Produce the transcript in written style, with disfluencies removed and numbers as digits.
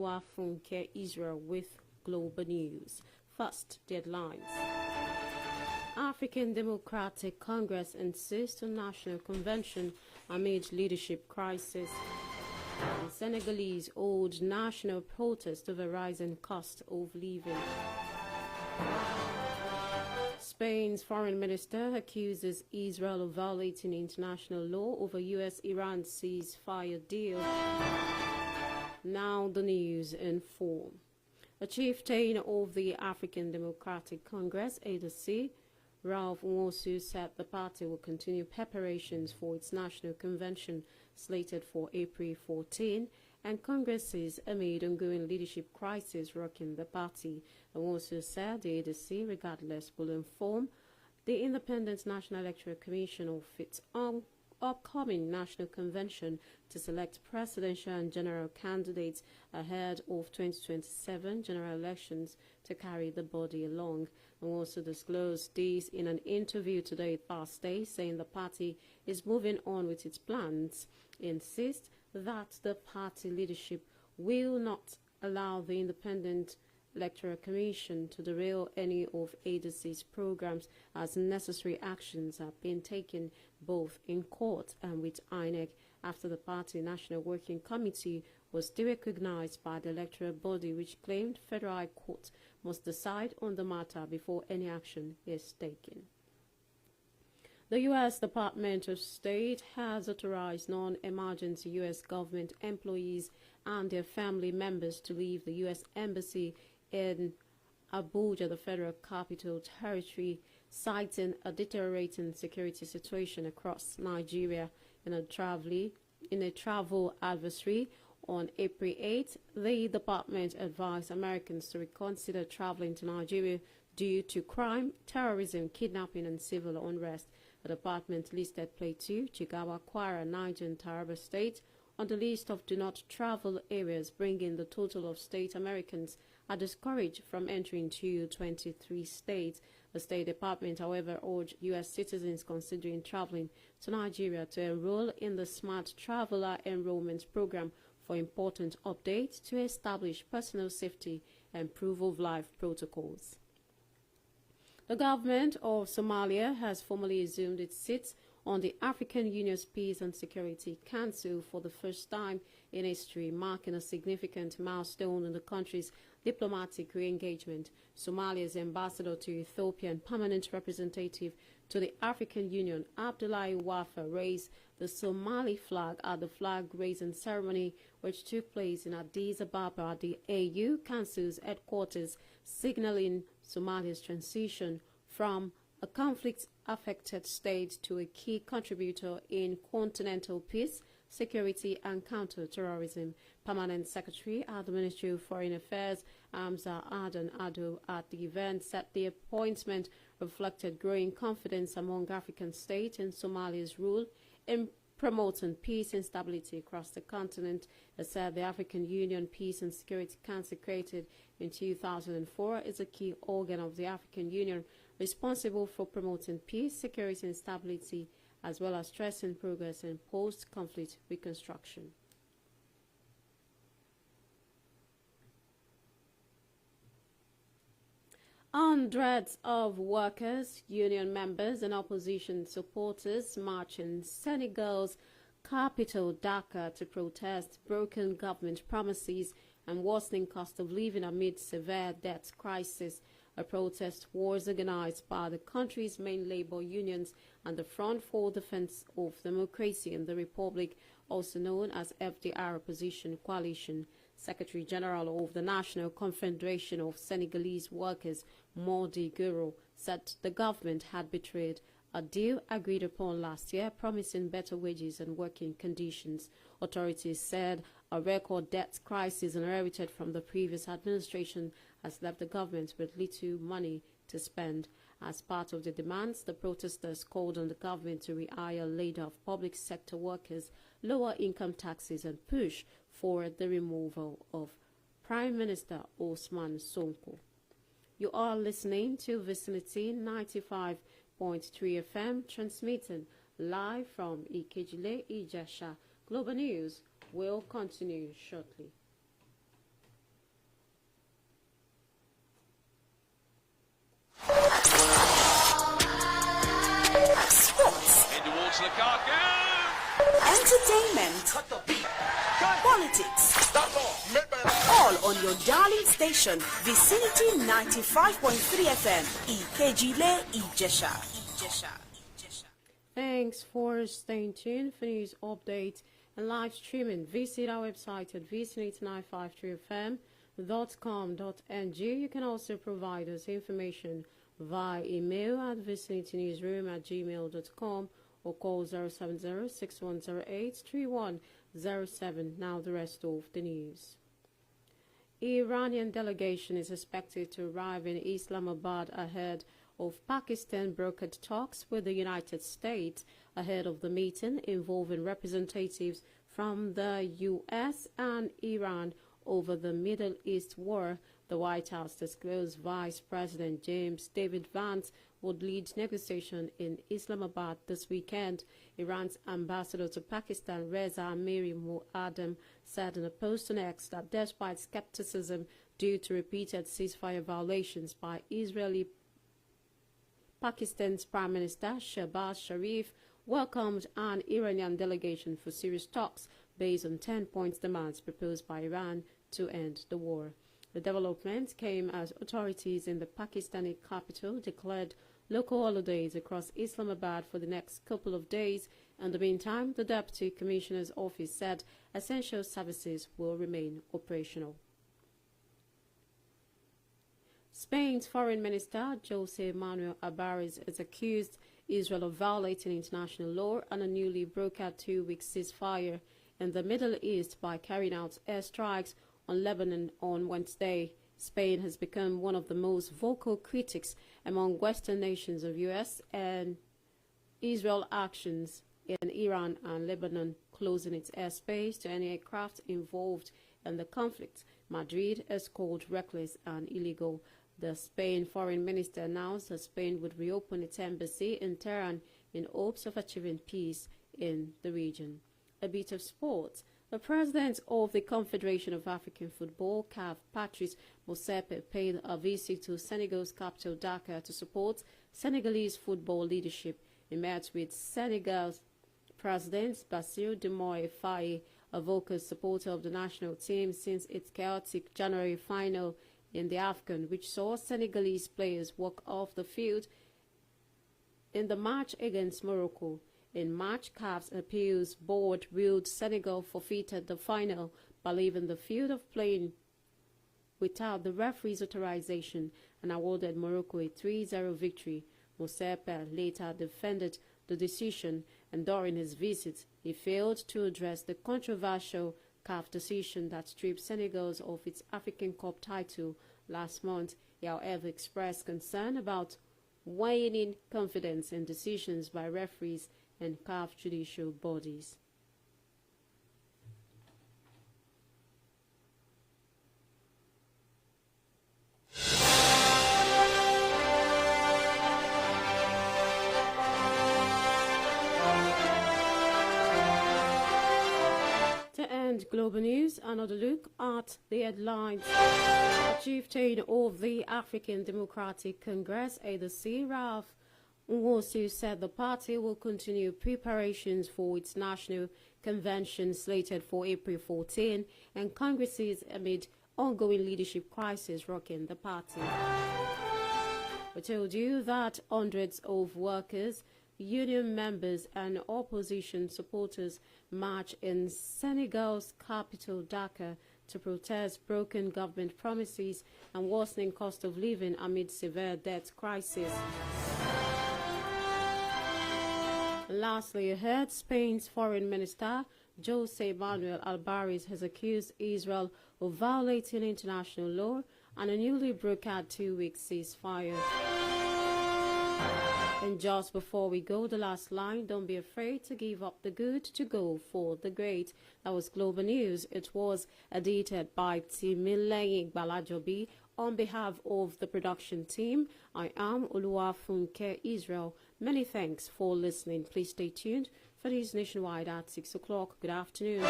Oluwafunke, Israel with Global News. First, deadlines. African Democratic Congress insists on national convention amid leadership crisis. The Senegalese hold national protest over rising cost of living. Spain's foreign minister accuses Israel of violating international law over U.S.-Iran ceasefire deal. Now the news in full. A chieftain of the African Democratic Congress, ADC, Ralph Nwosu, said the party will continue preparations for its national convention slated for April 14, and Congress says amid ongoing leadership crisis rocking the party. Nwosu said the ADC, regardless, will inform the Independent National Electoral Commission of its upcoming national convention to select presidential and general candidates ahead of 2027 general elections to carry the body along. And also disclosed this in an interview today, Thursday, saying the party is moving on with its plans. He insists that the party leadership will not allow the Independent Electoral Commission to derail any of ADC's programs, as necessary actions have been taken both in court and with INEC after the party National Working Committee was derecognized by the electoral body, which claimed Federal High Court must decide on the matter before any action is taken. The U.S. Department of State has authorized non-emergency U.S. government employees and their family members to leave the U.S. Embassy in Abuja, the Federal Capital Territory, citing a deteriorating security situation across Nigeria. In a travel advisory on April 8, the department advised Americans to reconsider traveling to Nigeria due to crime, terrorism, kidnapping, and civil unrest. The department listed Plateau, Jigawa, Kwara, Niger, and Taraba State on the list of do not travel areas, bringing the total of state Americans are discouraged from entering to 23 states. The State Department, however, urged U.S. citizens considering traveling to Nigeria to enroll in the Smart Traveler Enrollment Program for important updates to establish personal safety and proof-of-life protocols. The government of Somalia has formally assumed its seat on the African Union's Peace and Security Council for the first time in history, marking a significant milestone in the country's diplomatic re-engagement. Somalia's ambassador to Ethiopia and permanent representative to the African Union, Abdullahi Wafa, raised the Somali flag at the flag-raising ceremony, which took place in Addis Ababa at the AU Council's headquarters, signaling Somalia's transition from a conflict-affected state to a key contributor in continental peace, security, and counter-terrorism. Permanent Secretary at the Ministry of Foreign Affairs, Hamza Adan Ado, at the event said the appointment reflected growing confidence among African states in Somalia's role in promoting peace and stability across the continent. It said the African Union Peace and Security Council, created in 2004, is a key organ of the African Union responsible for promoting peace, security, and stability, as well as stressing progress in post-conflict reconstruction. Hundreds of workers, union members, and opposition supporters march in Senegal's capital, Dakar, to protest broken government promises and worsening cost of living amid severe debt crisis. A protest was organized by the country's main labor unions and the Front for Defense of Democracy in the Republic, also known as FDR Opposition Coalition. Secretary General of the National Confederation of Senegalese Workers, Mordi Guro, said the government had betrayed a deal agreed upon last year, promising better wages and working conditions. Authorities said a record debt crisis inherited from the previous administration has left the government with little money to spend. As part of the demands, the protesters called on the government to rehire laid-off public sector workers, lower income taxes, and push for the removal of Prime Minister Ousmane Sonko. You are listening to Vicinity 95.3 FM, transmitting live from Ikejile, Ijesha. Global News will continue shortly. all on your darling station, Vicinity 95.3 FM, Ikejile, Ijesha. Thanks for staying tuned for news updates and live streaming. Visit our website at vicinity953fm.com.ng. You can also provide us information via email at vicinitynewsroom@gmail.com or call 070-6108-3107. Now the rest of the news. Iranian delegation is expected to arrive in Islamabad ahead of Pakistan brokered talks with the United States ahead of the meeting involving representatives from the U.S. and Iran over the Middle East war. The White House disclosed Vice President James David Vance would lead negotiations in Islamabad this weekend. Iran's ambassador to Pakistan, Reza Amiri Muaddam, said in a post on X that despite skepticism due to repeated ceasefire violations by Pakistan's Prime Minister Shehbaz Sharif welcomed an Iranian delegation for serious talks based on 10-point demands proposed by Iran to end the war. The development came as authorities in the Pakistani capital declared local holidays across Islamabad for the next couple of days. In the meantime, the Deputy Commissioner's office said essential services will remain operational. Spain's Foreign Minister José Manuel Albares has accused Israel of violating international law and a newly brokered 2-week ceasefire in the Middle East by carrying out airstrikes on Lebanon on Wednesday. Spain has become one of the most vocal critics among Western nations of U.S. and Israel actions in Iran and Lebanon, closing its airspace to any aircraft involved in the conflict. Madrid has called reckless and illegal. The Spain foreign minister announced that Spain would reopen its embassy in Tehran in hopes of achieving peace in the region. A bit of sports. The president of the Confederation of African Football, CAF, Patrice Motsepe, paid a visit to Senegal's capital, Dakar, to support Senegalese football leadership. He met with Senegal's President Bassirou Diomaye Faye, a vocal supporter of the national team since its chaotic January final in the AFCON, which saw Senegalese players walk off the field in the match against Morocco. In March, CAF's appeals board ruled Senegal forfeited the final by leaving the field of play without the referee's authorization and awarded Morocco a 3-0 victory. Motsepe later defended the decision, and during his visit, he failed to address the controversial CAF decision that stripped Senegal of its African Cup title last month. He, however, expressed concern about waning confidence in decisions by referees and CAF judicial bodies. To end global news, another look at the headlines. The chieftain of the African Democratic Congress, ADC, Ralph Nwosu, said the party will continue preparations for its national convention slated for April 14 and congresses amid ongoing leadership crisis rocking the party. We told you that hundreds of workers, union members and opposition supporters march in Senegal's capital, Dakar, to protest broken government promises and worsening cost of living amid severe debt crisis. Lastly, ahead, Spain's foreign minister José Manuel Albares has accused Israel of violating international law and a newly brokered 2-week ceasefire. And just before we go, the last line: don't be afraid to give up the good to go for the great. That was Global News. It was edited by Timileyin Balajobi. On behalf of the production team, I am Oluwafunke Israel. Many thanks for listening. Please stay tuned for these nationwide at 6 o'clock. Good afternoon.